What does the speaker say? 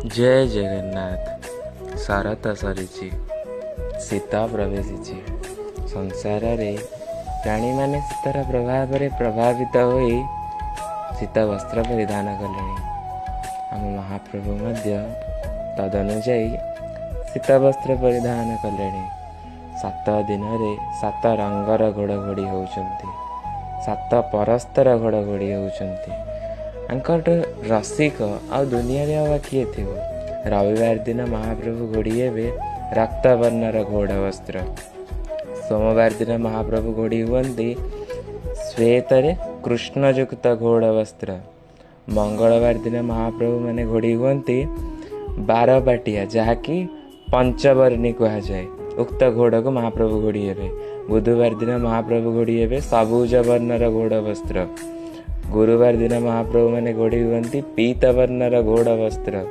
जय जगन्नाथ। शरत सरीची शीत प्रवेशी संसार रे प्राणी माने शीतर प्रभाव प्रभावित होई शीत वस्त्र परिधान कले। आम महाप्रभु मध्य तदनुजाई शीत वस्त्र परिधान कले। 7 दिन रे 7 रंगर घोड़घोड़ी होउचंती, 7 परस्तर घोड़घोड़ी होउचंती। अंकट रसिक आ दुनिया रे आवा किए थिबो। रविवार दिन महाप्रभु घोड़ी हेबे रक्तवर्णर घोड़ वस्त्र। सोमवार दिन महाप्रभु घोड़ी हुअन्ति श्वेत कृष्णयुक्त घोड़ वस्त्र। मंगलवार दिन महाप्रभु माने घोड़ी हुअन्ति 12 बाटिया जहाँकि पंचवर्णी कहा जाए। उक्त घोड़ को महाप्रभु घोड़ी हेबे। बुधवार दिन महाप्रभु घोड़ी हेबे सबुज वर्णर घोड़ वस्त्र। गुरुवार दिन महाप्रभु माने घोड़ी हुअन्ति पीत वर्णर घोड़ वस्त्र।